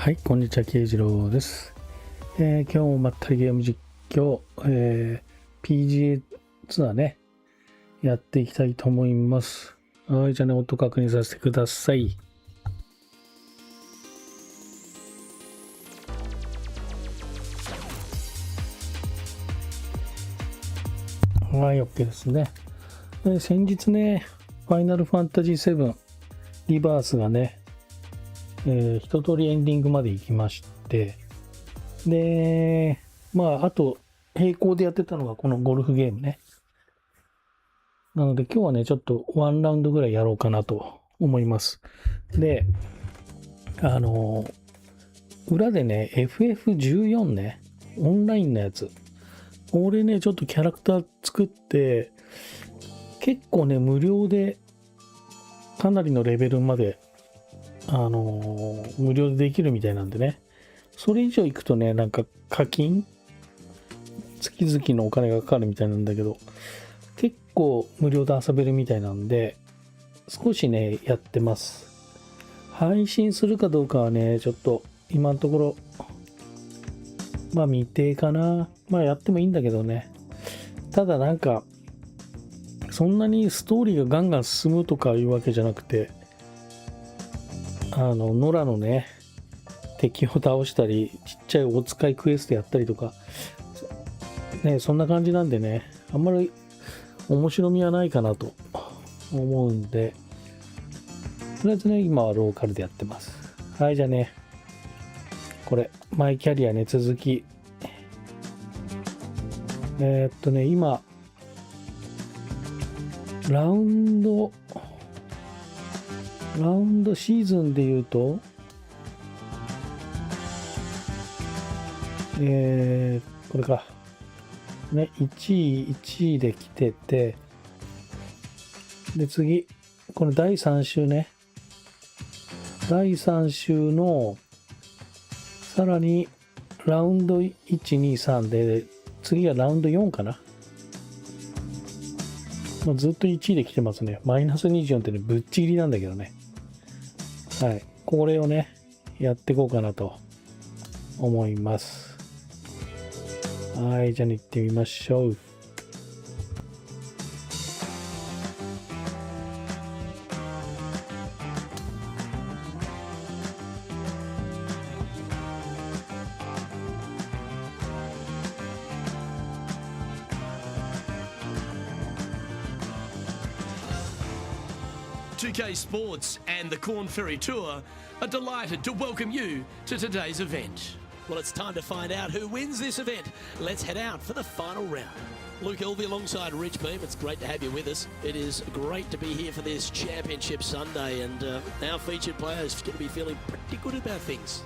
はい、こんにちは、慶次郎です。今日もまったりゲーム実況、PGA ツアーね、やっていきたいと思います。はい、じゃあね、音確認させてください。はい、OK ですね。先日ね、ファイナルファンタジー7リバースがね、一通りエンディングまで行きまして、で、あと、並行でやってたのがこのゴルフゲームね。なので今日はね、ちょっとワンラウンドぐらいやろうかなと思います。で、裏でね、FF14 ね、オンラインのやつ。俺ね、ちょっとキャラクター作って、結構ね、無料で、かなりのレベルまで、無料でできるみたいなんでね。それ以上行くとね、なんか課金月々のお金がかかるみたいなんだけど、結構無料で遊べるみたいなんで、少しね、やってます。配信するかどうかはね、ちょっと今のところ、未定かな。やってもいいんだけどね。ただなんか、そんなにストーリーがガンガン進むとかいうわけじゃなくて、野良のね、敵を倒したり、ちっちゃいお使いクエストやったりとか、ね、そんな感じなんでね、あんまり面白みはないかなと思うんで、とりあえずね、今はローカルでやってます。はい、じゃあね、これ、マイキャリアね、続き。今、ラウンドシーズンで言うと、これか。ね、1位で来てて、で、次、この第3週ね。第3週の、さらに、ラウンド1、2、3で、次はラウンド4かな。ずっと1位で来てますね。マイナス24ってね、ぶっちぎりなんだけどね。はい。これをね、やっていこうかなと思います。はい。じゃあね、行ってみましょう。2K Sports and the Corn Ferry Tour are delighted to welcome you to today's event. Well, it's time to find out who wins this event. Let's head out for the final round. Luke Elvey alongside Rich Beam. It's great to have you with us. It is great to be here for this Championship Sunday, and our featured player is going to be feeling pretty good about things.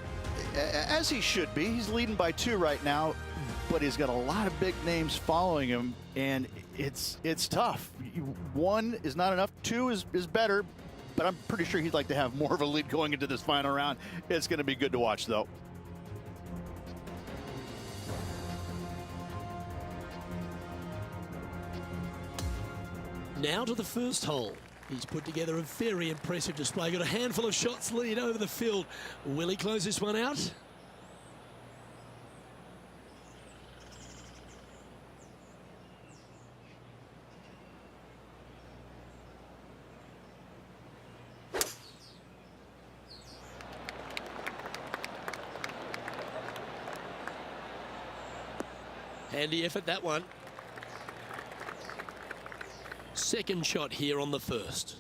As he should be. He's leading by 2 right now, but he's got a lot of big names following him, and it's tough. 1 is not enough. 2 is better, but I'm pretty sure he'd like to have more of a lead going into this final round. It's going to be good to watch, though. Now to the first hole. He's put together a very impressive display. Got a handful of shots lead over the field. Will he close this one out? Handy effort, that one. Second shot here on the first.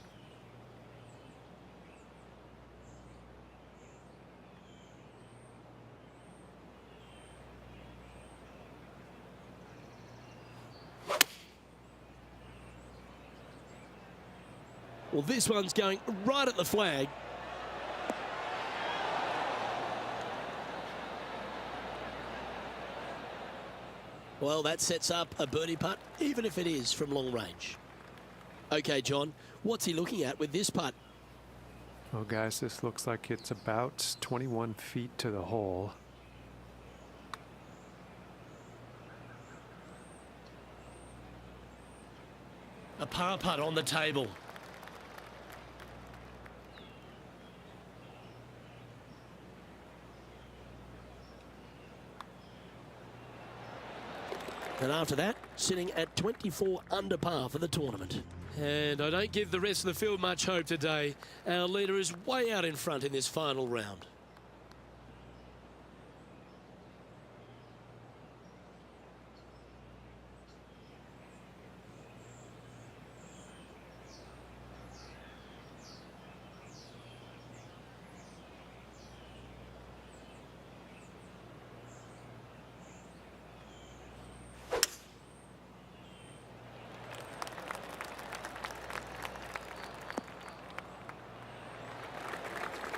Well, this one's going right at the flag. Well, that sets up a birdie putt, even if it is from long range. Okay, John, what's he looking at with this putt? Well, guys, this looks like it's about 21 feet to the hole. A par putt on the table. And after that, sitting at 24 under par for the tournament. And I don't give the rest of the field much hope today. Our leader is way out in front in this final round.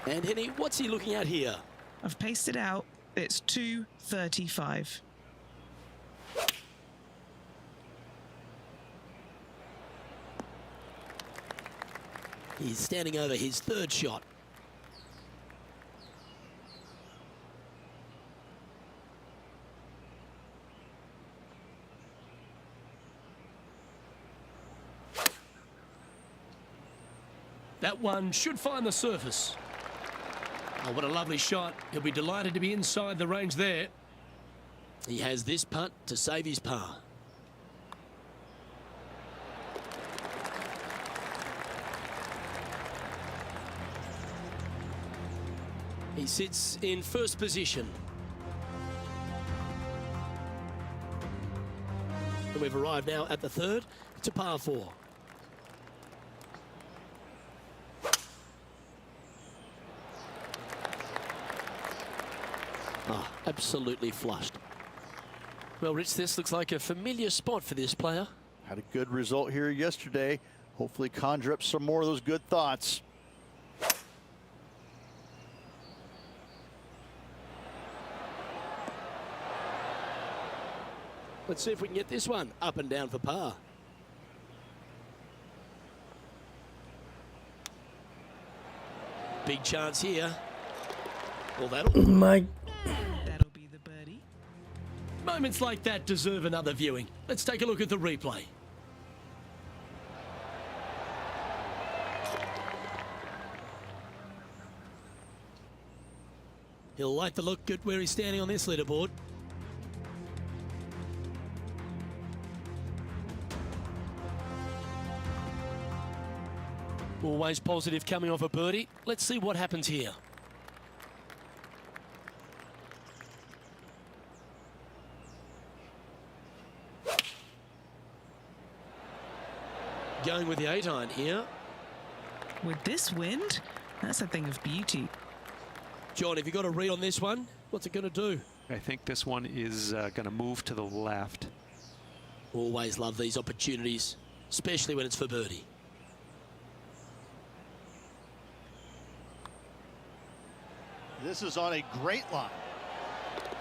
And Henny, what's he looking at here? I've pasted out. It's 235. He's standing over his third shot. That one should find the surface. Oh, what a lovely shot. He'll be delighted to be inside the range there. He has this putt to save his par. He sits in first position. And we've arrived now at the third. It's a par 4. Oh, absolutely flushed. Well, Rich, this looks like a familiar spot for this player. Had a good result here yesterday. Hopefully conjure up some more of those good thoughts. Let's see if we can get this one up and down for par. Big chance here. Well, that'll... My That'll be the birdie. Moments like that deserve another viewing. Let's take a look at the replay. He'll like the look at where he's standing on this leaderboard. Always positive coming off a birdie. Let's see what happens here. Going with the 8-iron here. With this wind, that's a thing of beauty. John, have you got a read on this one? What's it going to do? I think this one is going to move to the left. Always love these opportunities, especially when it's for birdie. This is on a great line.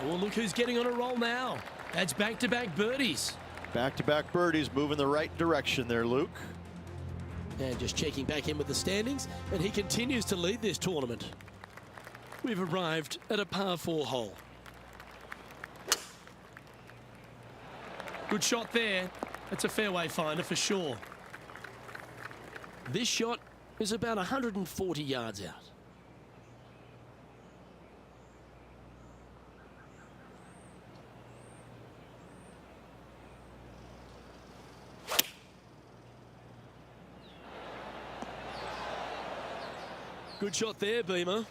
Oh, look who's getting on a roll now. That's back-to-back birdies. Back-to-back birdies, moving the right direction there, Luke. And just checking back in with the standings, and he continues to lead this tournament. We've arrived at a par 4 hole. Good shot there. That's a fairway finder for sure. This shot is about 140 yards out. Good shot there, Beamer.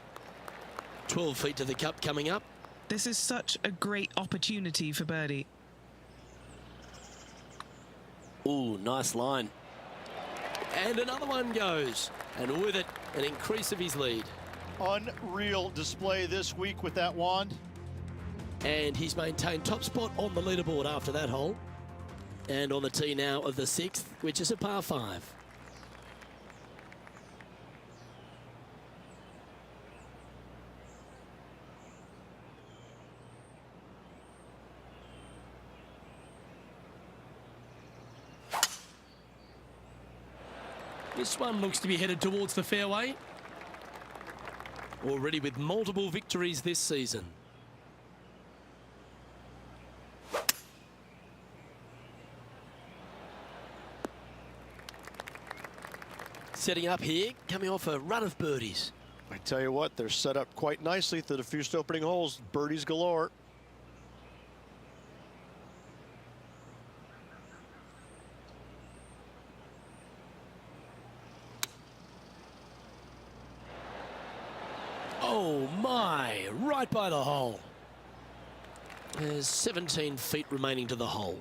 12 feet to the cup coming up. This is such a great opportunity for birdie. Ooh, nice line. And another one goes. And with it, an increase of his lead. Unreal display this week with that wand. And he's maintained top spot on the leaderboard after that hole. And on the tee now of the 6th, which is a par 5. This one looks to be headed towards the fairway. Already with multiple victories this season. Setting up here, coming off a run of birdies. I tell you what, they're set up quite nicely through the first opening holes. Birdies galore. Oh my, right by the hole. There's 17 feet remaining to the hole.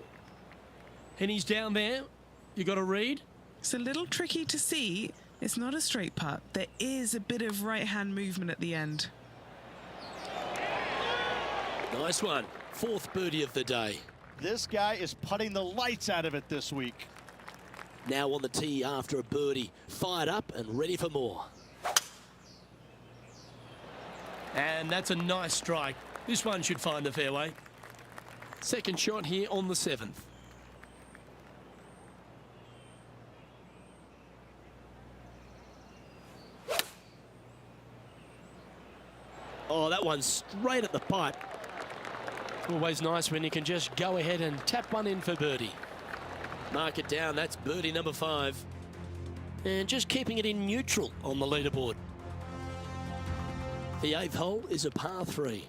And he's down there. You got a read? It's a little tricky to see. It's not a straight putt. There is a bit of right-hand movement at the end. Nice one. Fourth birdie of the day. This guy is putting the lights out of it this week. Now on the tee after a birdie. Fired up and ready for more. And that's a nice strike. This one should find the fairway. Second shot here on the 7th. Oh, that one's straight at the pipe. Always nice when you can just go ahead and tap one in for birdie. Mark it down, that's birdie number 5. And just keeping it in neutral on the leaderboard. The 8th hole is a par 3.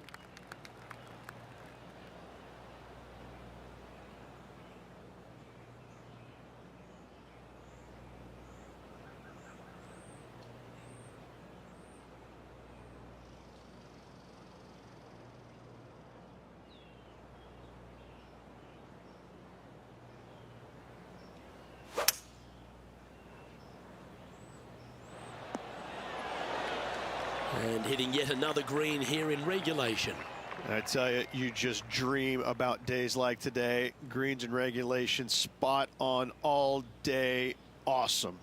And hitting yet another green here in regulation. I tell you, you just dream about days like today. Greens and regulation, spot on all day. Awesome.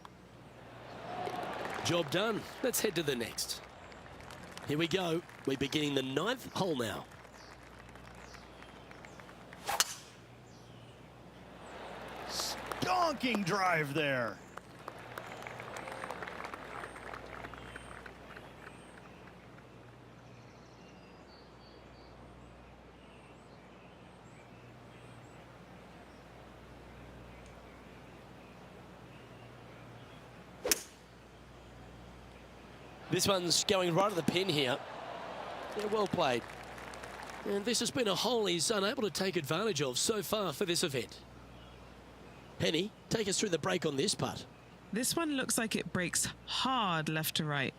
Job done. Let's head to the next. Here we go. We're beginning the 9th hole now. Stonking drive there. This one's going right at the pin here. Yeah, well played. And this has been a hole he's unable to take advantage of so far for this event. Penny, take us through the break on this putt. This one looks like it breaks hard left to right.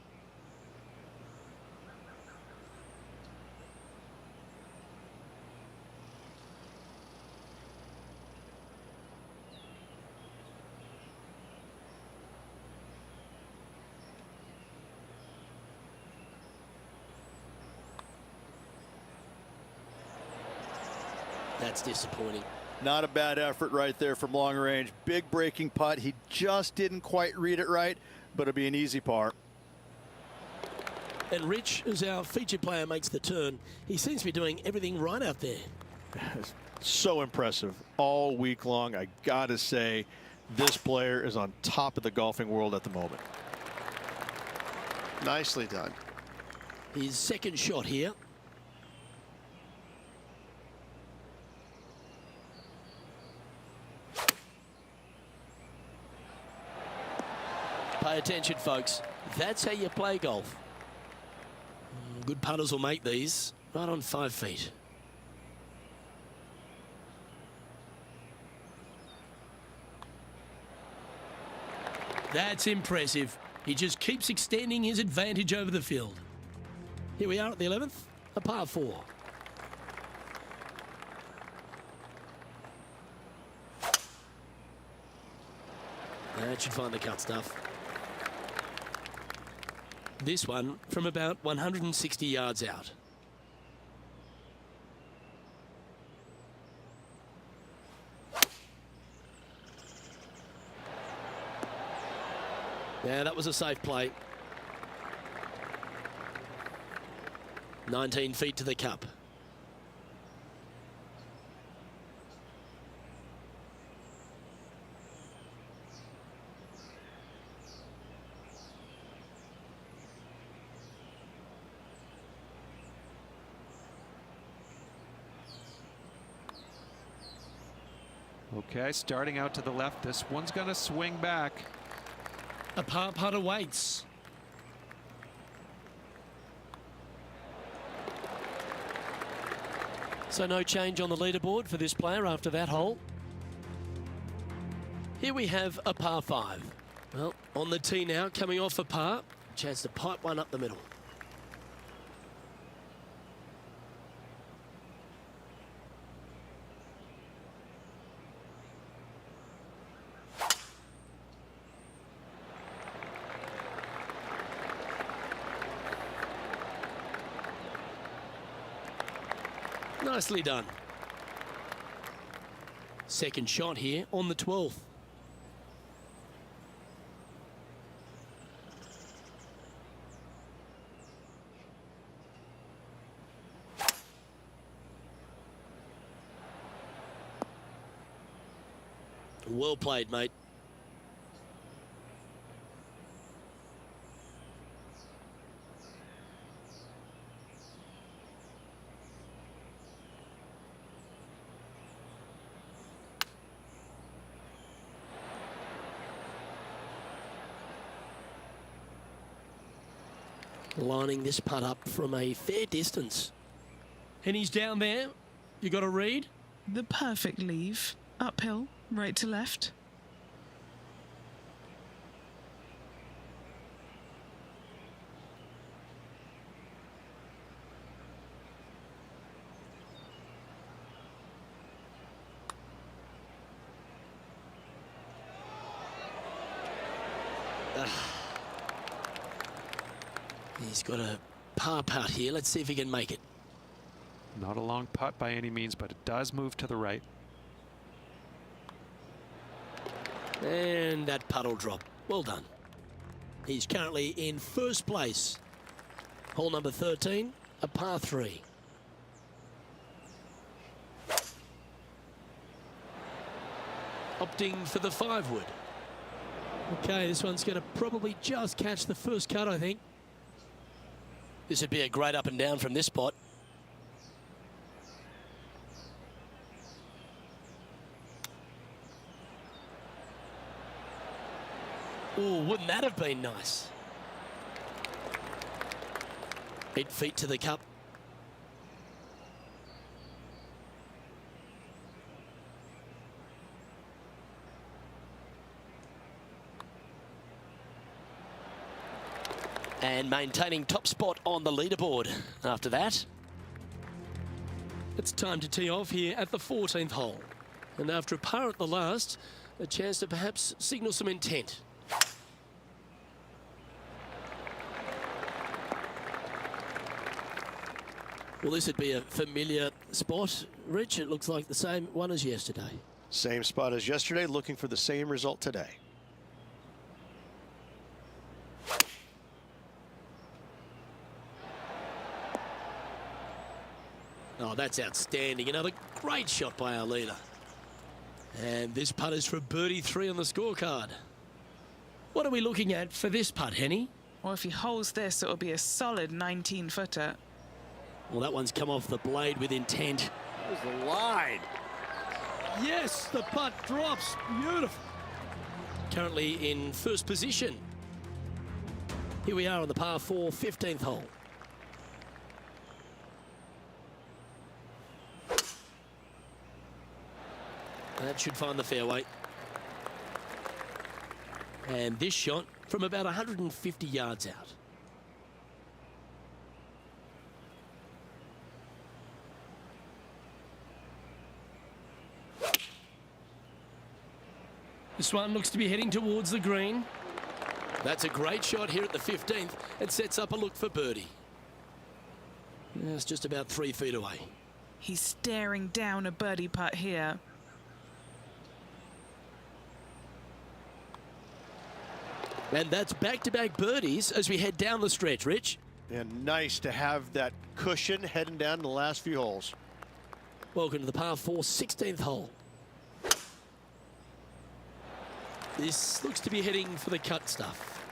That's disappointing. Not a bad effort right there from long range. Big breaking putt. He just didn't quite read it right, but it'll be an easy par. And Rich, as our featured player makes the turn, he seems to be doing everything right out there. So impressive all week long. I gotta say, this player is on top of the golfing world at the moment. Nicely done. His second shot here. Pay attention, folks. That's how you play golf. Good putters will make these right on 5 feet. That's impressive. He just keeps extending his advantage over the field. Here we are at the 11th, a par 4. That should find the cut stuff. This one from about 160 yards out. Yeah, that was a safe play. 19 feet to the cup. Okay, starting out to the left. This one's going to swing back. A par putt awaits. So no change on the leaderboard for this player after that hole. Here we have a par 5. Well, on the tee now, coming off a par. Chance to pipe one up the middle. Nicely done. Second shot here on the 12th. Well played, mate. Lining this putt up from a fair distance. And he's down there. You got a read? The perfect leave. Uphill, right to left. He's got a par putt here. Let's see if he can make it. Not a long putt by any means, but it does move to the right. And that putt will drop. Well done. He's currently in first place. Hole number 13, a par 3. Opting for the 5-wood. Okay, this one's going to probably just catch the first cut, I think. This would be a great up and down from this spot. Oh, wouldn't that have been nice? 8 feet to the cup. And maintaining top spot on the leaderboard after that. It's time to tee off here at the 14th hole. And after a par at the last, a chance to perhaps signal some intent. Well, this would be a familiar spot. Rich, it looks like the same one as yesterday. Same spot as yesterday, looking for the same result today. Oh, that's outstanding. Another great shot by our leader. And this putt is for birdie 3 on the scorecard. What are we looking at for this putt, Henny? Well, if he holds this, it'll be a solid 19-footer. Well, that one's come off the blade with intent. There's the line. Yes, the putt drops. Beautiful. Currently in first position. Here we are on the par 4, 15th hole. That should find the fairway. And this shot from about 150 yards out. This one looks to be heading towards the green. That's a great shot here at the 15th. It sets up a look for birdie. It's just about 3 feet away. He's staring down a birdie putt here. And that's back-to-back birdies as we head down the stretch, Rich. And nice to have that cushion heading down to the last few holes. Welcome to the par 4, 16th hole. This looks to be heading for the cut stuff.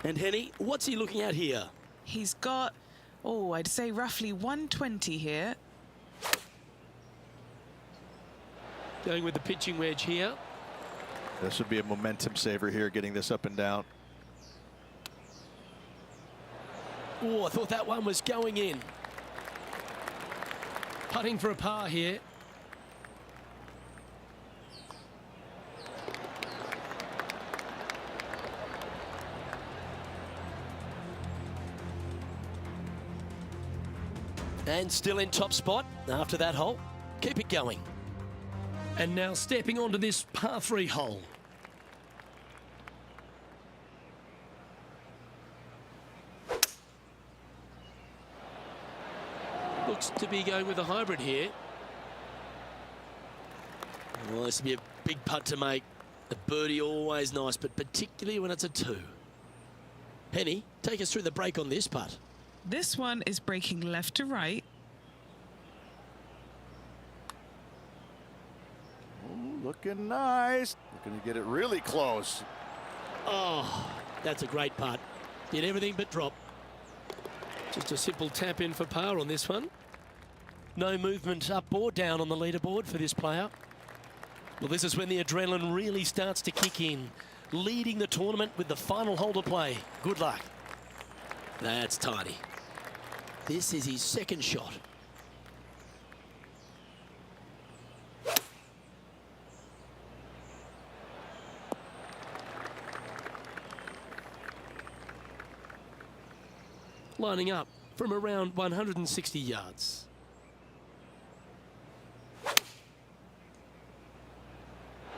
And Henny, what's he looking at here? He's got, oh, I'd say roughly 120 here. Going with the pitching wedge here. This would be a momentum saver here, getting this up and down. Oh, I thought that one was going in. Putting for a par here. And still in top spot after that hole. Keep it going. And now stepping onto this par 3 hole. looks to be going with a hybrid here. Well, this will be a big putt to make. A birdie always nice, but particularly when it's a 2. Penny, take us through the break on this putt. This one is breaking left to right. Ooh, looking nice. Looking to get it really close. Oh, that's a great putt. Did everything but drop. Just a simple tap in for par on this one. No movement up or down on the leaderboard for this player. Well, this is when the adrenaline really starts to kick in. Leading the tournament with the final hole to play. Good luck. That's tidy. This is his second shot. Lining up from around 160 yards.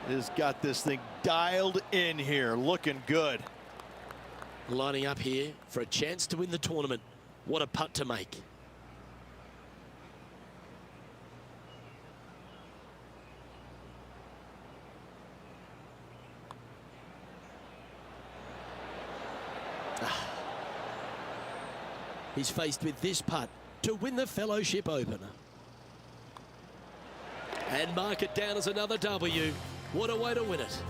Has got this thing dialed in here, looking good. Lining up here for a chance to win the tournament. What a putt to make. He's faced with this putt to win the fellowship opener. And mark it down as another W. What a way to win it.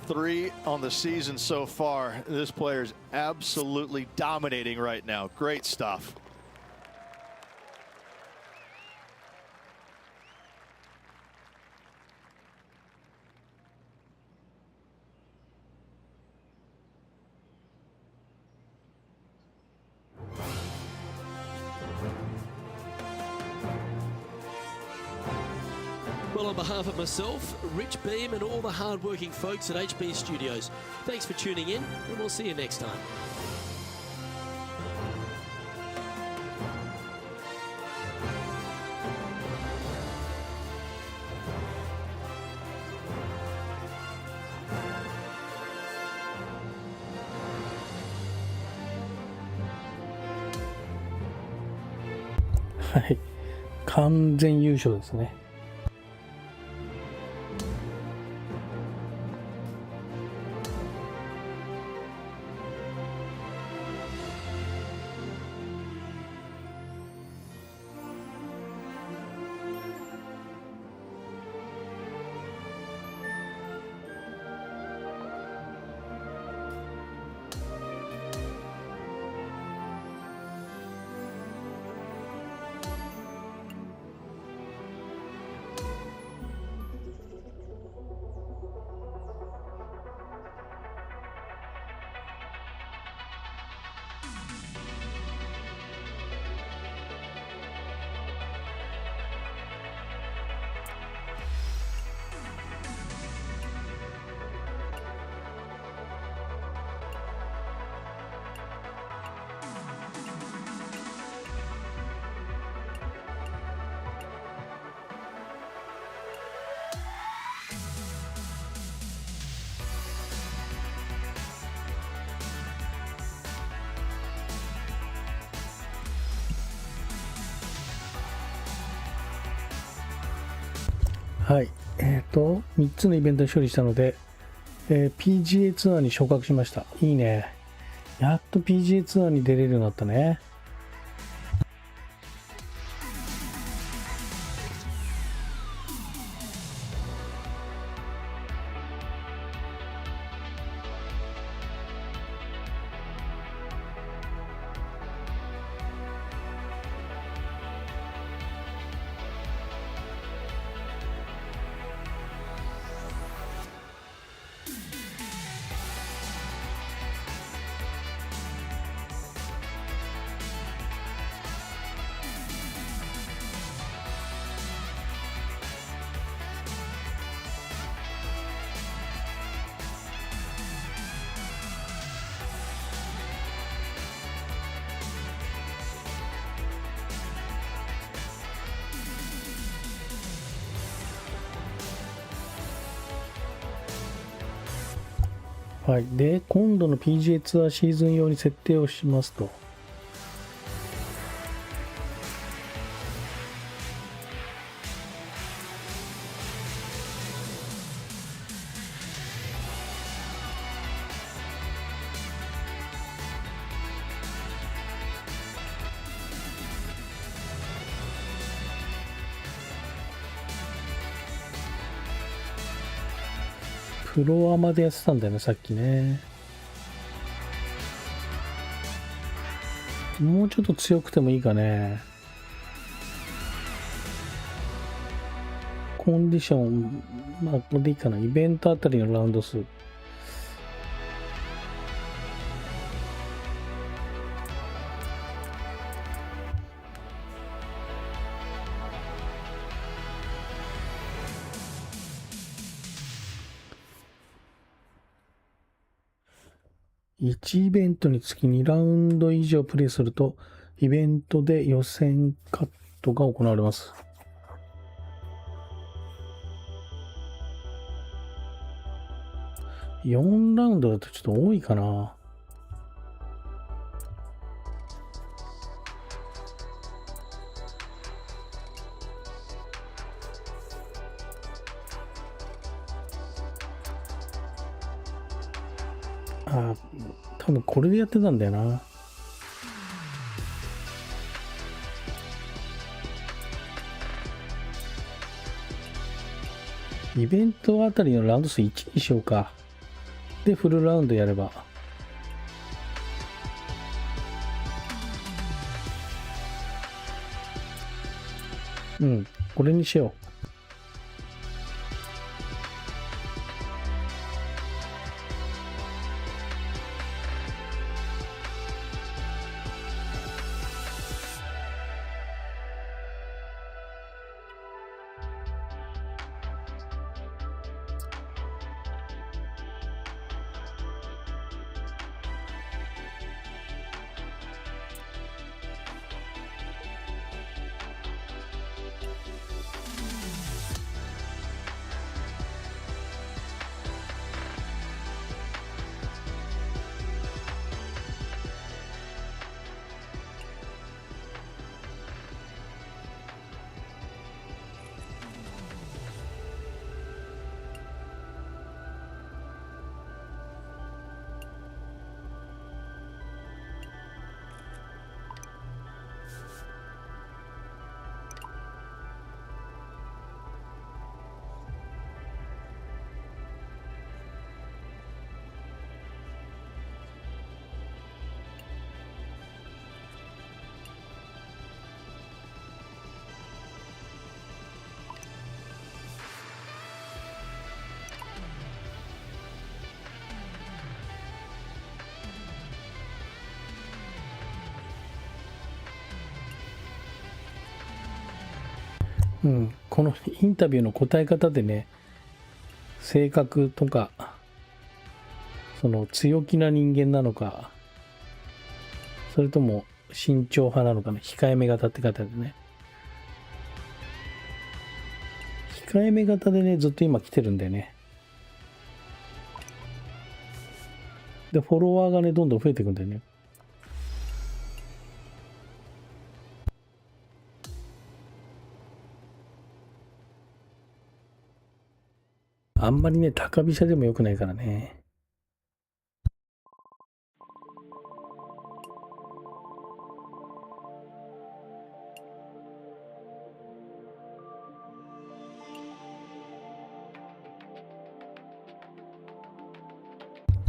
3 on the season so far. This player is absolutely dominating right now. Great stuff. Well, on behalf of myself, Rich Beam, and all the hard-working folks at HB Studios, thanks for tuning in, and we'll see you next time.はい、完全優勝ですね。はい、3つのイベントを処理したので、PGA ツアーに昇格しました。いいね。やっと PGA ツアーに出れるようになったね。はい、で今度の PGA ツアーシーズン用に設定をしますと、フロアまでやってたんだよね、さっきね。もうちょっと強くてもいいかね。コンディション、まあ、これでいいかな。イベントあたりのラウンド数。1イベントにつき2ラウンド以上プレイすると、イベントで予選カットが行われます。4ラウンドだとちょっと多いかな。あ、多分これでやってたんだよな。イベントあたりのラウンド数1にしようか。で、フルラウンドやれば。うん、これにしよう。うん、このインタビューの答え方でね、性格とか、その強気な人間なのか、それとも慎重派なのかね、控えめ型って方でね。控えめ型でね、ずっと今来てるんだよね。で、フォロワーがね、どんどん増えていくんだよね。あんまりね、高飛車でも良くないからね。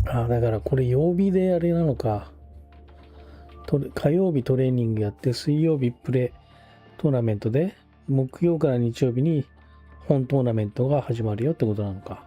あ、だからこれ曜日であれなのか。火曜日トレーニングやって、水曜日プレトーナメントで、木曜から日曜日に本トーナメントが始まるよってことなのか。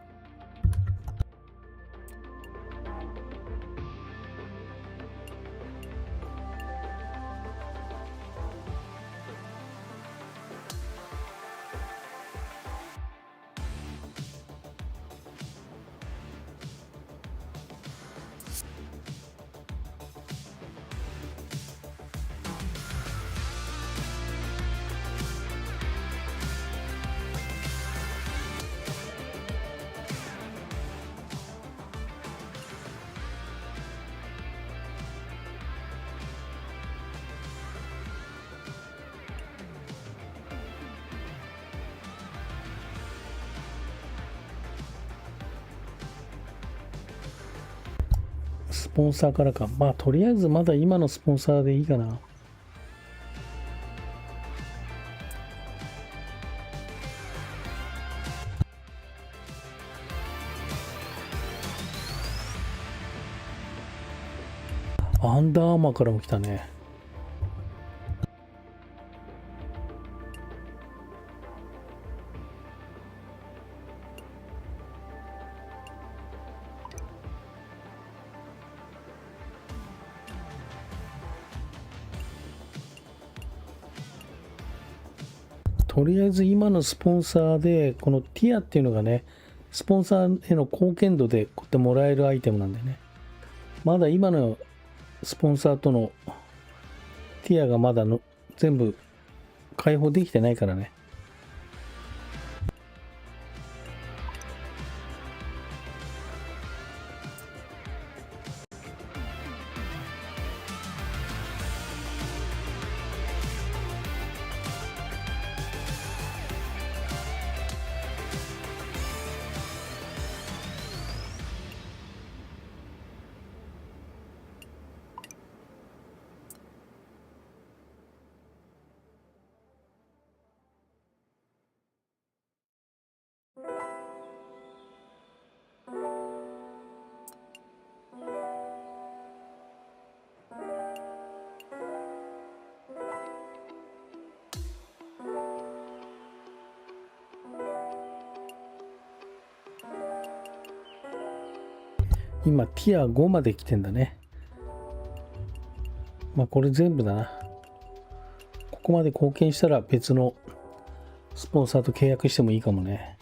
スポンサーからか。まあ、とりあえずまだ今のスポンサーでいいかな。アンダーアーマーからも来たね。とりあえず今のスポンサーでこのティアっていうのがね、スポンサーへの貢献度でこうやってもらえるアイテムなんでね。まだ今のスポンサーとのティアがまだの全部開放できてないからね。今ティア5まで来てんだね。まあこれ全部だな。ここまで貢献したら別のスポンサーと契約してもいいかもね。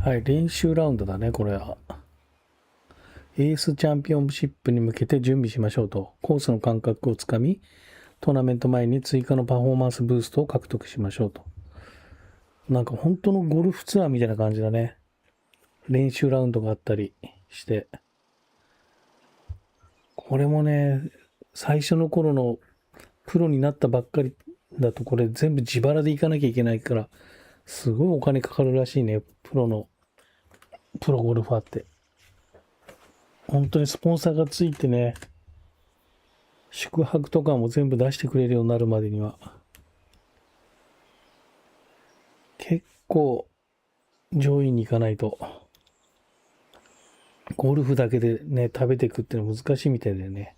はい、練習ラウンドだね、これは。エースチャンピオンシップに向けて準備しましょうと。コースの感覚をつかみ、トーナメント前に追加のパフォーマンスブーストを獲得しましょうと。なんか本当のゴルフツアーみたいな感じだね。練習ラウンドがあったりして。これもね、最初の頃のプロになったばっかりだとこれ全部自腹で行かなきゃいけないから、すごいお金かかるらしいね。プロゴルファーって。本当にスポンサーがついてね、宿泊とかも全部出してくれるようになるまでには、結構上位に行かないと、ゴルフだけでね、食べていくっていうのは難しいみたいだよね。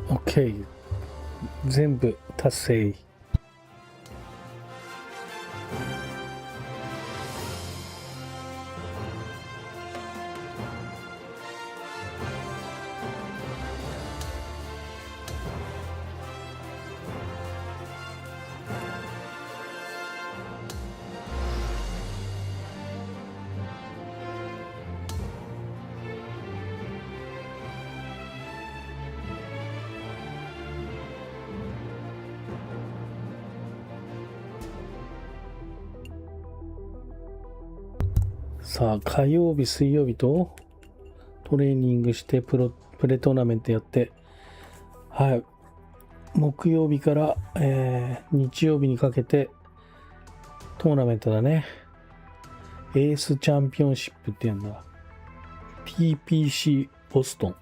OK。全部達成。さあ、火曜日、水曜日とトレーニングしてプレトーナメントやって、はい。木曜日から、日曜日にかけてトーナメントだね。エースチャンピオンシップって言うんだ。TPC ボストン。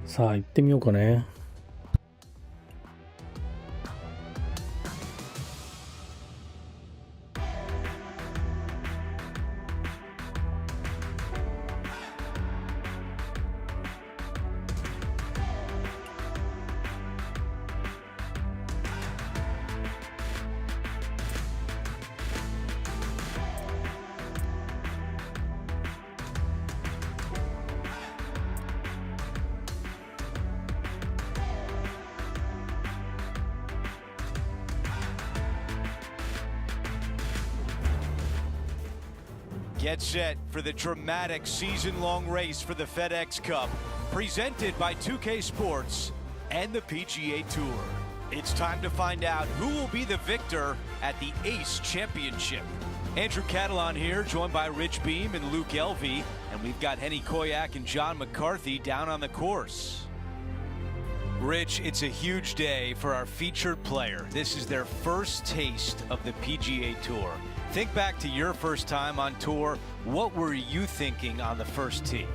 さあ行ってみようかね。Get set for the dramatic season-long race for the FedEx Cup, presented by 2K Sports and the PGA Tour. It's time to find out who will be the victor at the ACE Championship. Andrew Catalan here, joined by Rich Beam and Luke Elvey, and we've got Henny Koyak and John McCarthy down on the course. Rich, it's a huge day for our featured player. This is their first taste of the PGA Tour. Think back to your first time on tour. What were you thinking on the first tee?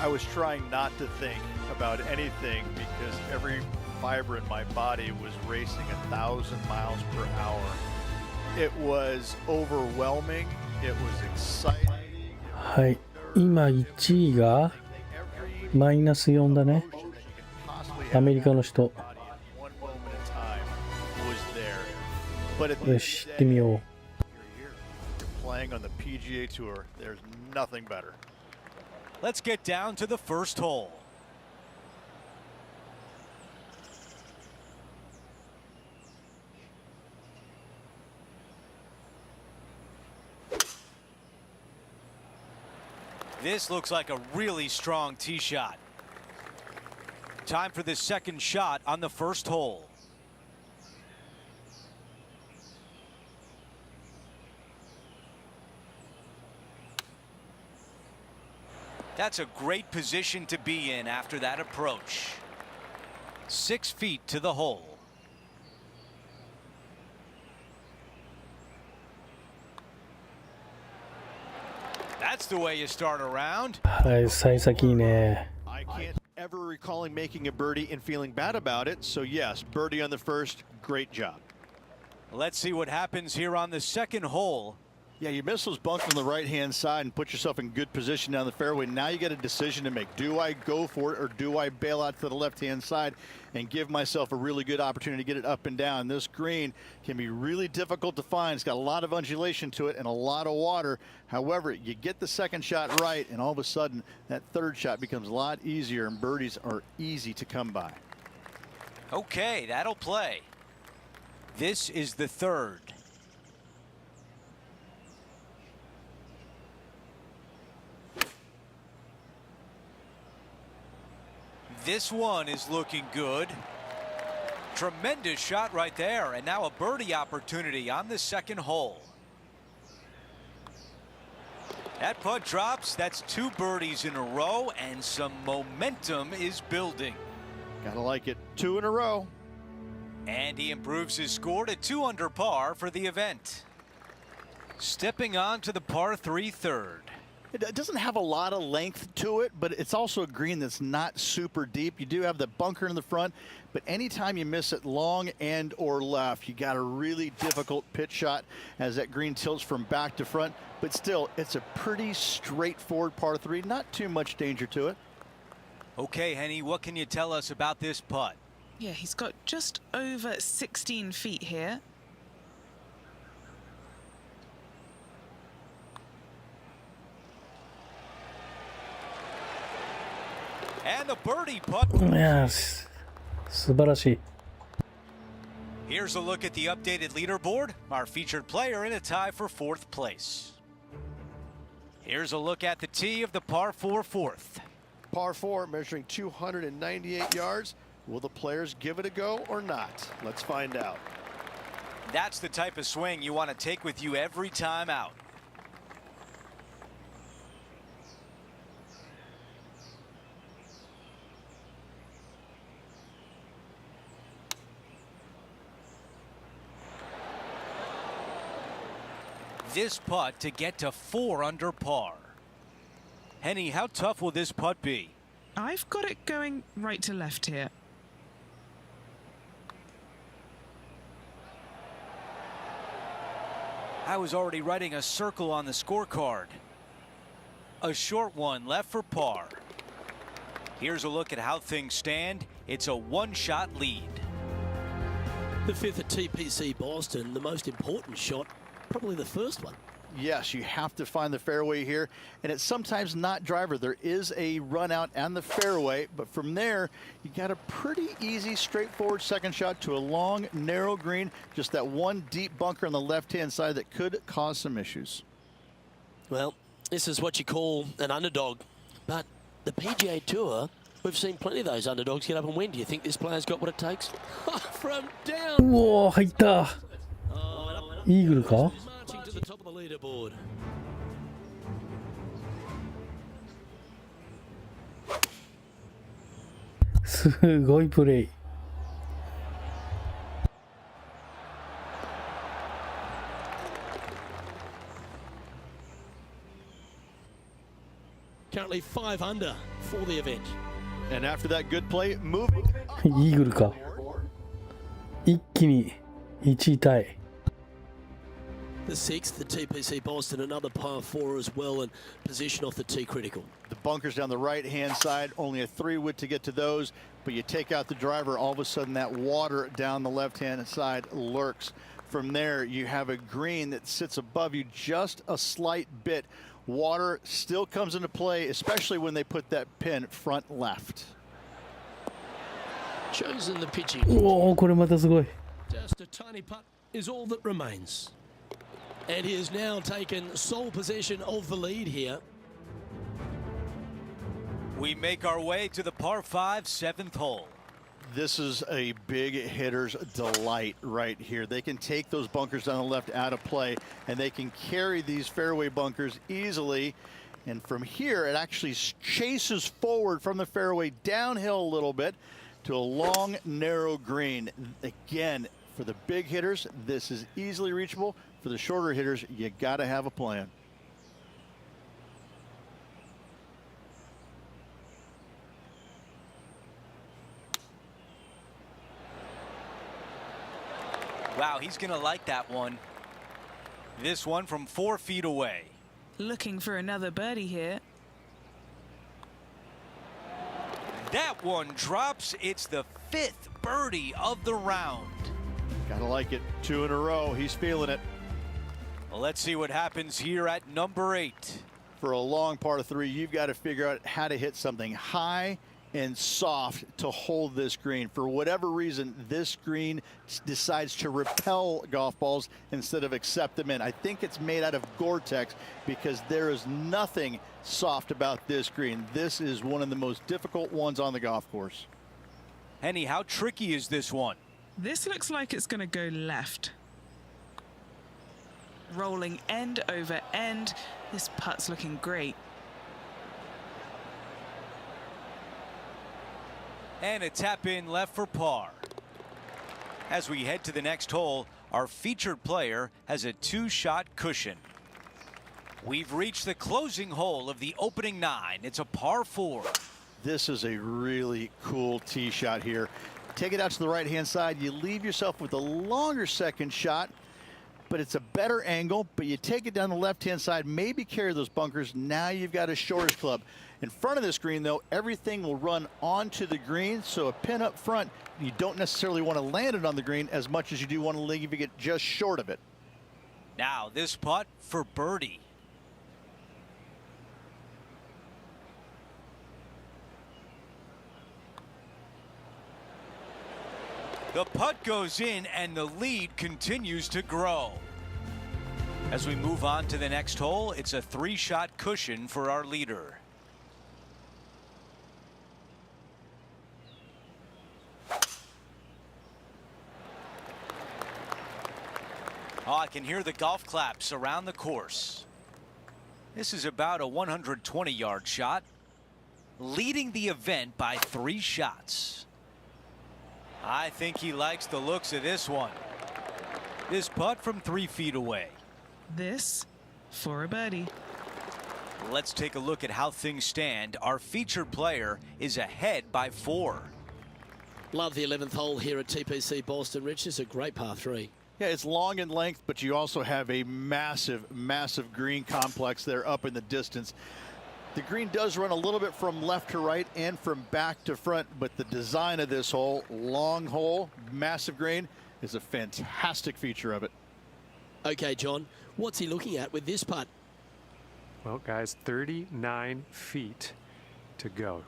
I was trying not to think about anything because every fiber in my body was racing 1,000 miles per hour. It was overwhelming. It was exciting. はい。今1位がマイナス4だね。アメリカの人。よし、行ってみよう。Playing on the PGA Tour, there's nothing better. Let's get down to the first hole. This looks like a really strong tee shot. Time for the second shot on the first hole. That's a great position to be in after that approach. 6 feet to the hole. That's the way you start a round. はい、幸先いいね。 I can't ever recalling making a birdie and feeling bad about it. So yes, birdie on the first, great job. Let's see what happens here on the second hole. Yeah, you miss those bunks on the right-hand side and put yourself in good position down the fairway. Now you got a decision to make. Do I go for it or do I bail out to the left-hand side and give myself a really good opportunity to get it up and down? This green can be really difficult to find. It's got a lot of undulation to it and a lot of water. However, you get the second shot right, and all of a sudden, that third shot becomes a lot easier, and birdies are easy to come by. Okay, that'll play. This is the third. This one is looking good. Tremendous shot right there, and now a birdie opportunity on the second hole. That putt drops. That's 2 birdies in a row, and some momentum is building. Gotta like it. 2 in a row. And he improves his score to 2 under par for the event. Stepping on to the par 3 third. It doesn't have a lot of length to it, but it's also a green that's not super deep. You do have the bunker in the front, but anytime you miss it long and or left, you got a really difficult pitch shot as that green tilts from back to front. But still, it's a pretty straightforward par 3, not too much danger to it. Okay, Henny, what can you tell us about this putt? Yeah, he's got just over 16 feet here. And the birdie putt. Yes. 素晴らしい。 Here's a look at the updated leaderboard. Our featured player in a tie for 4th place. Here's a look at the tee of the par 4 fourth. Par 4 measuring 298 yards. Will the players give it a go or not? Let's find out. That's the type of swing you want to take with you every time out. this putt to get to 4 under par. Henny, how tough will this putt be? I've got it going right to left here. I was already writing a circle on the scorecard. A short one left for par. Here's a look at how things stand. It's a one-shot lead. The fifth at TPC Boston, the most important shot, probably the first one. Yes, you have to find the fairway here, and it's sometimes not driver. There is a run out and the fairway, but from there, you got a pretty easy, straightforward second shot to a long, narrow green. Just that one deep bunker on the left-hand side that could cause some issues. Well, this is what you call an underdog, but the PGA Tour, we've seen plenty of those underdogs get up and win. Do you think this player's got what it takes? From down. うおー、入った。イーグルか？ Marching to the top of the leaderboard.「すごいプレイ」 Currently 5 under for the event. And after that good play, moving. イーグルか。一気に1位タイ。 The sixth, the TPC Boston, another par 4 as well, and position off the tee critical. The bunkers down the right-hand side, only a 3-wood to get to those, but you take out the driver, all of a sudden that water down the left-hand side lurks. From there, you have a green that sits above you just a slight bit. Water still comes into play, especially when they put that pin front left. Chosen the pitching. おお、これまたすごい。 Just a tiny putt is all that remains. And he has now taken sole possession of the lead here. We make our way to the par 5 7th hole. This is a big hitter's delight right here. They can take those bunkers down the left out of play, and they can carry these fairway bunkers easily. And from here, it actually chases forward from the fairway downhill a little bit to a long, narrow green. Again, for the big hitters, this is easily reachable. For the shorter hitters, you got to have a plan. Wow, he's going to like that one. This one from 4 feet away. Looking for another birdie here. That one drops. It's the 5th birdie of the round. Gotta like it. 2 in a row. He's feeling it. Well, let's see what happens here at number 8. For a long par 3, you've got to figure out how to hit something high and soft to hold this green. For whatever reason, this green decides to repel golf balls instead of accept them in. I think it's made out of Gore-Tex because there is nothing soft about this green. This is one of the most difficult ones on the golf course. Henny, how tricky is this one? This looks like it's going to go left. Rolling end over end. This putt's looking great. And a tap in left for par. As we head to the next hole, our featured player has a 2-shot cushion. We've reached the closing hole of the opening 9. It's a par 4. This is a really cool tee shot here. Take it out to the right-hand side. You leave yourself with a longer second shot, but it's a better angle. But you take it down the left-hand side, maybe carry those bunkers. Now you've got a shortish club. In front of this green, though, everything will run onto the green. So a pin up front, you don't necessarily want to land it on the green as much as you do want to leave it just short of it. Now this putt for birdie. The putt goes in and the lead continues to grow. As we move on to the next hole, it's a 3-shot cushion for our leader. Oh, I can hear the golf claps around the course. This is about a 120-yard shot, leading the event by 3 shots. I think he likes the looks of this one. This putt from 3 feet away. This for a birdie. Let's take a look at how things stand. Our featured player is ahead by 4. Love the 11th hole here at TPC Boston, Rich. It's a great par 3. Yeah, it's long in length, but you also have a massive, massive green complex there up in the distance. The green does run a little bit from left to right and from back to front, but the design of this hole, long hole, massive green, is a fantastic feature of it. Okay, John, what's he looking at with this putt? Well, guys, 39 feet to go.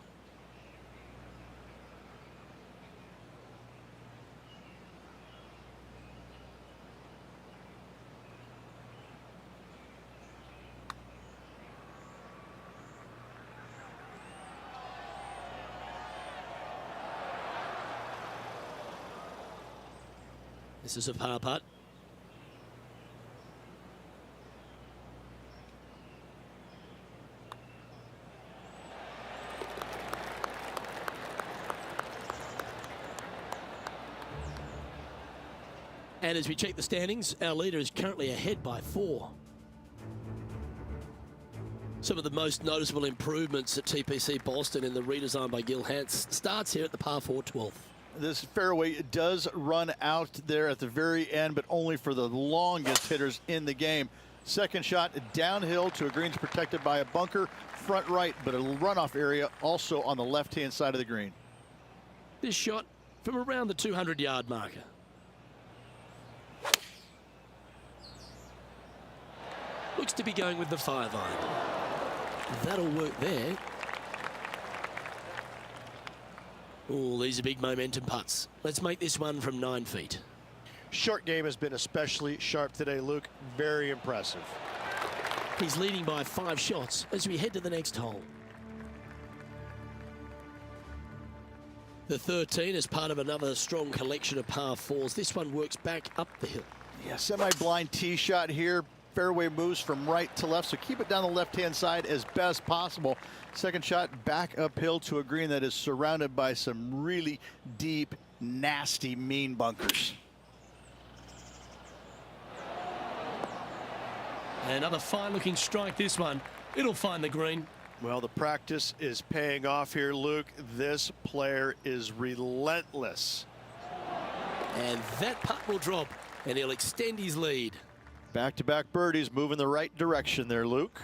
This is a par putt. And as we check the standings, our leader is currently ahead by 4. Some of the most noticeable improvements at TPC Boston in the redesign by Gil Hance starts here at the par 4 12th. This fairway does run out there at the very end, but only for the longest hitters in the game. Second shot downhill to a greens protected by a bunker, front right, but a runoff area also on the left-hand side of the green. This shot from around the 200-yard marker. Looks to be going with the 5-iron. That'll work there. Oh, these are big momentum putts. Let's make this one from 9 feet. Short game has been especially sharp today, Luke. Very impressive. He's leading by 5 shots as we head to the next hole. The 13 is part of another strong collection of par 4s. This one works back up the hill. Yeah, semi-blind tee shot here. Fairway moves from right to left, so keep it down the left-hand side as best possible. Second shot back uphill to a green that is surrounded by some really deep, nasty, mean bunkers. Another fine-looking strike, this one. It'll find the green. Well, the practice is paying off here, Luke. This player is relentless. And that putt will drop, and he'll extend his lead. Back-to-back birdies moving the right direction there, Luke.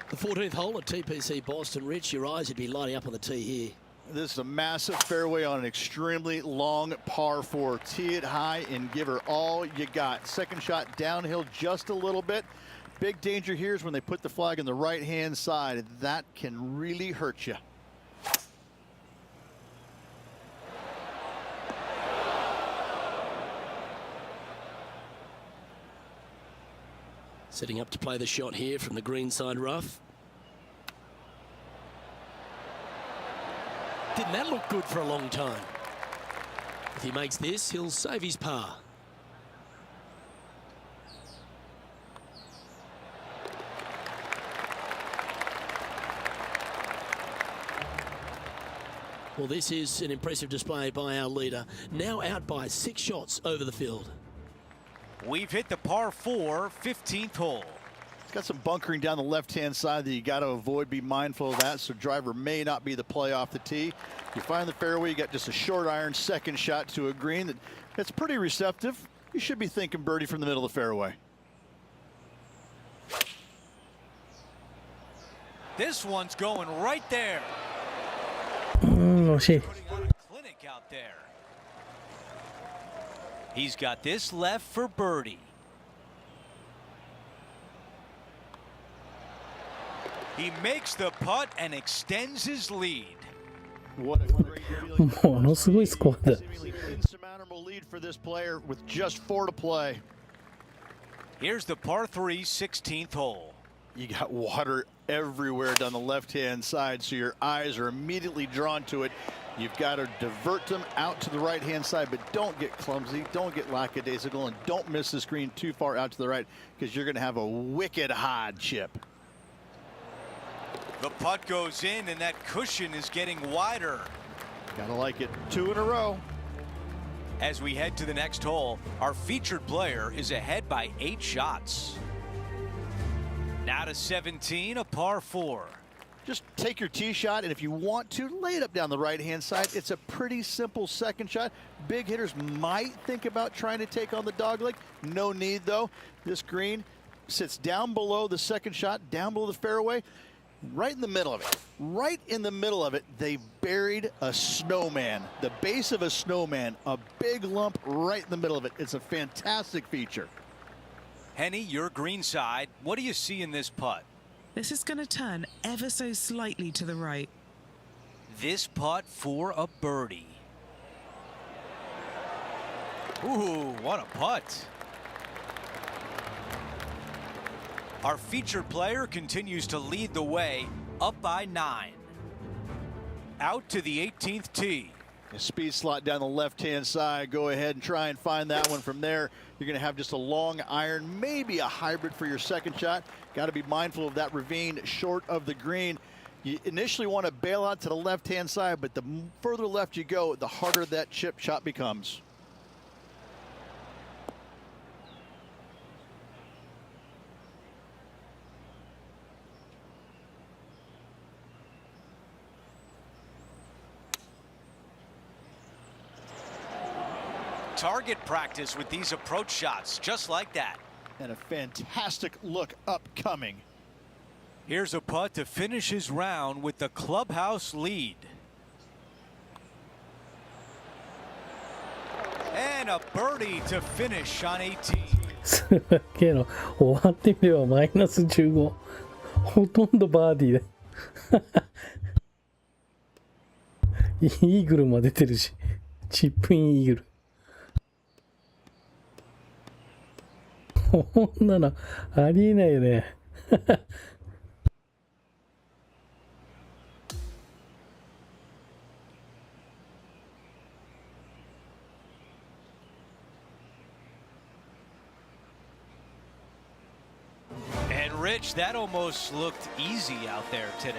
The 14th hole at TPC Boston. Rich, your eyes would be lighting up on the tee here. This is a massive fairway on an extremely long par 4. Tee it high and give her all you got. Second shot downhill just a little bit. Big danger here is when they put the flag on the right-hand side. That can really hurt you. Setting up to play the shot here from the greenside rough. Didn't that look good for a long time? If he makes this, he'll save his par. Well, this is an impressive display by our leader, now out by 6 shots over the field. We've hit the par 4 15th hole. It's got some bunkering down the left-hand side that you got to avoid. Be mindful of that, so driver may not be the play off the tee. You find the fairway, you got just a short iron second shot to a green that's pretty receptive. You should be thinking birdie from the middle of the fairway. This one's going right there. 惜しい。 Putting on a clinic out there. He's got this left for birdie. He makes the putt and extends his lead. What a great feeling. ものすごいスコアだ。 Seemingly insurmountable lead for this player with just 4 to play. Here's the par 3 16th hole. You got water everywhere down the left-hand side, so your eyes are immediately drawn to it. You've got to divert them out to the right-hand side, but don't get clumsy, don't get lackadaisical, and don't miss the screen too far out to the right, because you're going to have a wicked hard chip. The putt goes in, and that cushion is getting wider. Gotta like it. 2 in a row. As we head to the next hole, our featured player is ahead by 8 shots. Now to 17, a par 4. Just take your tee shot, and if you want to, lay it up down the right-hand side. It's a pretty simple second shot. Big hitters might think about trying to take on the dogleg. No need, though. This green sits down below the second shot, down below the fairway, right in the middle of it. Right in the middle of it, they buried a snowman. The base of a snowman, a big lump right in the middle of it. It's a fantastic feature. Henny, your green side. What do you see in this putt? This is going to turn ever so slightly to the right. This putt for a birdie. Ooh, what a putt. Our featured player continues to lead the way, up by 9. Out to the 18th tee. A speed slot down the left-hand side. Go ahead and try and find that one from there. You're going to have just a long iron, maybe a hybrid for your second shot. Got to be mindful of that ravine short of the green. You initially want to bail out to the left-hand side, but the further left you go, the harder that chip shot becomes. Target practice with these approach shots, just like that. And a fantastic look upcoming. Here's a putt to finish his round with the clubhouse lead. And a birdie to finish on 18. すげえの。終わってみればマイナス15。ほとんどバーディーだ。イーグルも出てるし。チップインイーグル。こんなのありえないよね。And Rich, that almost looked easy out there today.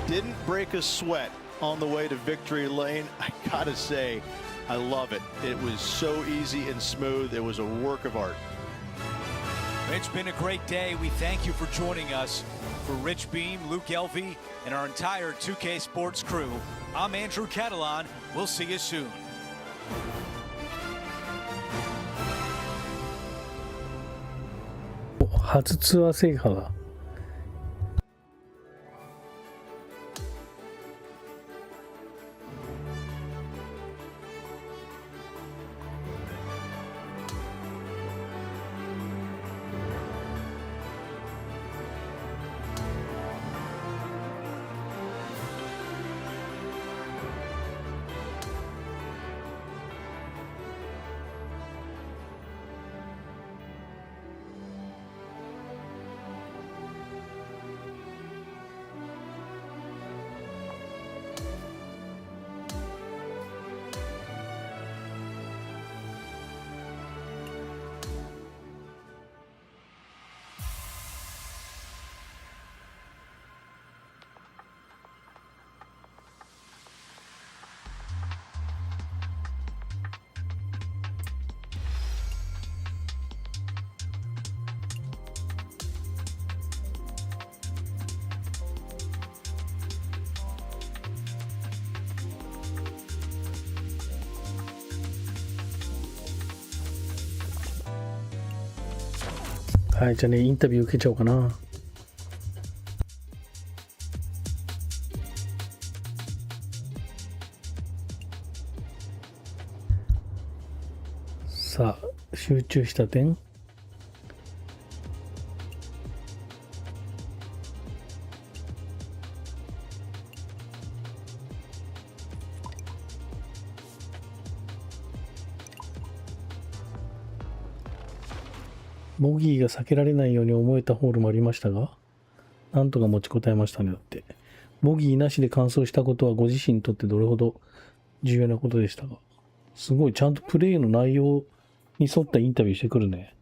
Didn't break a sweat on the way to victory lane. I gotta say, I love it. It was so easy and smooth. It was a work of art. It's been a great day. We thank you for joining us. For Rich Beam, Luke Elvey, and our entire 2K Sports crew, I'm Andrew Catalan. We'll see you soon. 初ツアー制覇だ。はい、じゃあね、インタビュー受けちゃおうかな。さあ、集中した点。ボギーが避けられないように思えたホールもありましたが、なんとか持ちこたえましたね。だって、ボギーなしで完走したことはご自身にとってどれほど重要なことでしたが、すごいちゃんとプレーの内容に沿ったインタビューしてくるね。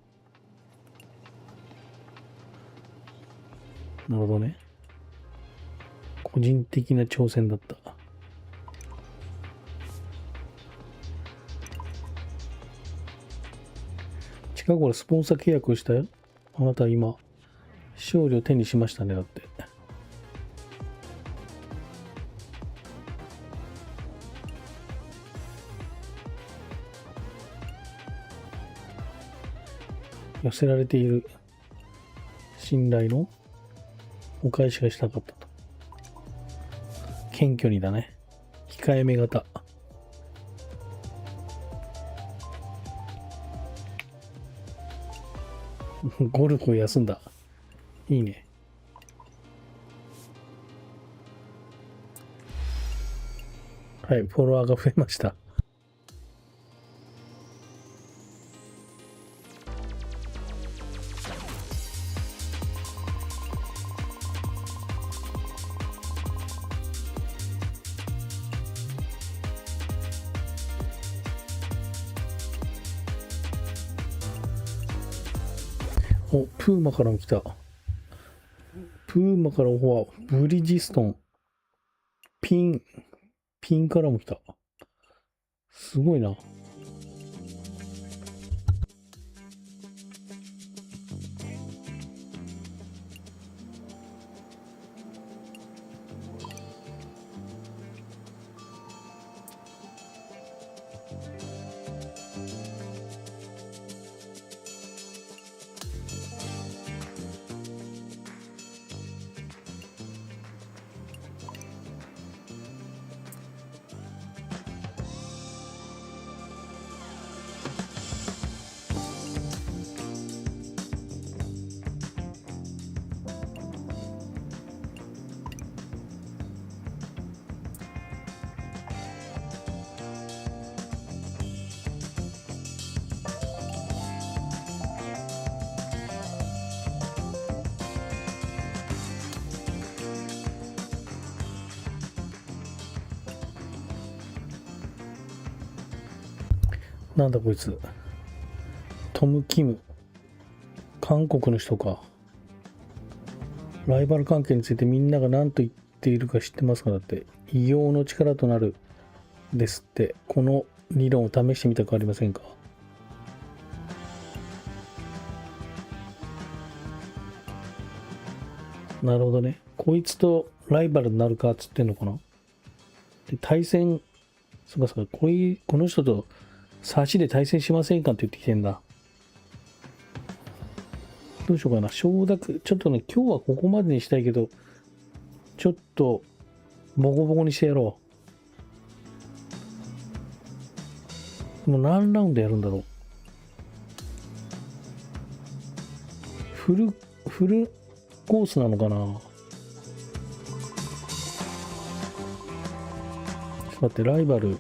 なるほどね。個人的な挑戦だった。近頃スポンサー契約をしたよ。あなたは今、勝利を手にしましたね、だって。寄せられている信頼のお返しがしたかったと。謙虚にだね。控えめ型。ゴルフを休んだ。いいね。はい、フォロワーが増えました。お、プーマからも来た。プーマからはブリヂストン。ピンからも来た。すごいな。なんだこいつ。トム・キム。韓国の人か。ライバル関係についてみんなが何と言っているか知ってますか？だって。異形の力となるですって。この理論を試してみたくありませんか？なるほどね。こいつとライバルになるかっつってんのかな。で、対戦、そうかそうか、この人と差しで対戦しませんかって言ってきてんだ。どうしようかな。承諾。ちょっとね、今日はここまでにしたいけど、ちょっと、ボコボコにしてやろう。もう何ラウンドやるんだろう。フルコースなのかな。ちょっと待って、ライバル。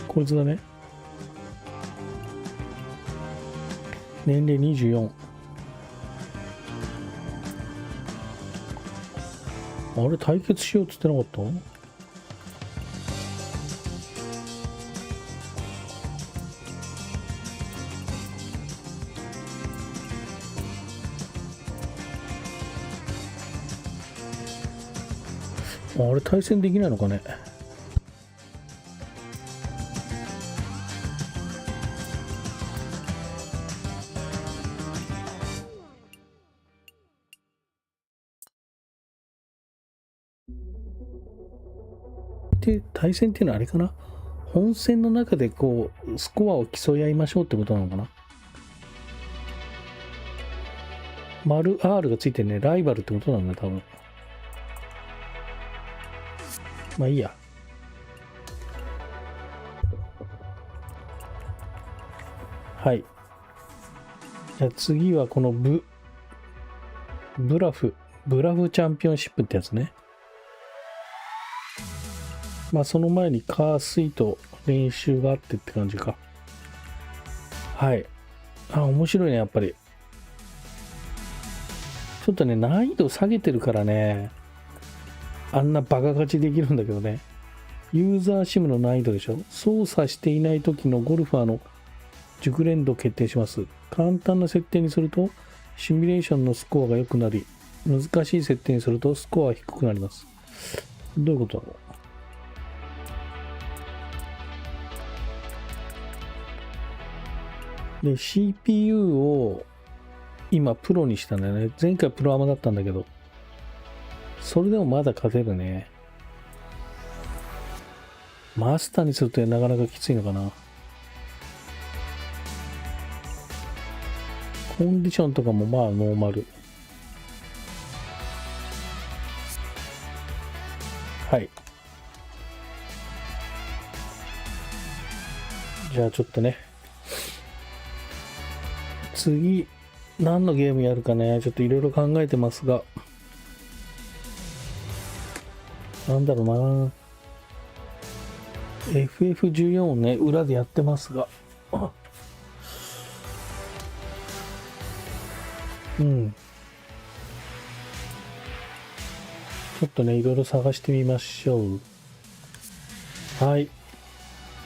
こいつだね。年齢24。あれ、対決しようっつってなかった？あれ、対戦できないのかね。で、対戦っていうのはあれかな、本戦の中でこうスコアを競い合いましょうってことなのかな。丸 R がついてね、ライバルってことなんだ多分。まあいいや。はい。じゃあ次はこのブラフチャンピオンシップってやつね。まあその前にカースイと練習があってって感じか。はい。あ、面白いね、やっぱり。ちょっとね、難易度下げてるからね、あんなバカ勝ちできるんだけどね。ユーザーシムの難易度でしょ。操作していない時のゴルファーの熟練度を決定します。簡単な設定にするとシミュレーションのスコアが良くなり、難しい設定にするとスコアは低くなります。どういうことだろう。で、CPU を今プロにしたんだよね。前回プロアマだったんだけど、それでもまだ勝てるね。マスターにするとなかなかきついのかな。コンディションとかもまあノーマル。はい。じゃあちょっとね。次、何のゲームやるかね、ちょっといろいろ考えてますが。なんだろうな。FF14 をね、裏でやってますが。うん。ちょっとね、いろいろ探してみましょう。はい。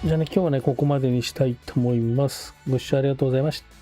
じゃあね、今日はね、ここまでにしたいと思います。ご視聴ありがとうございました。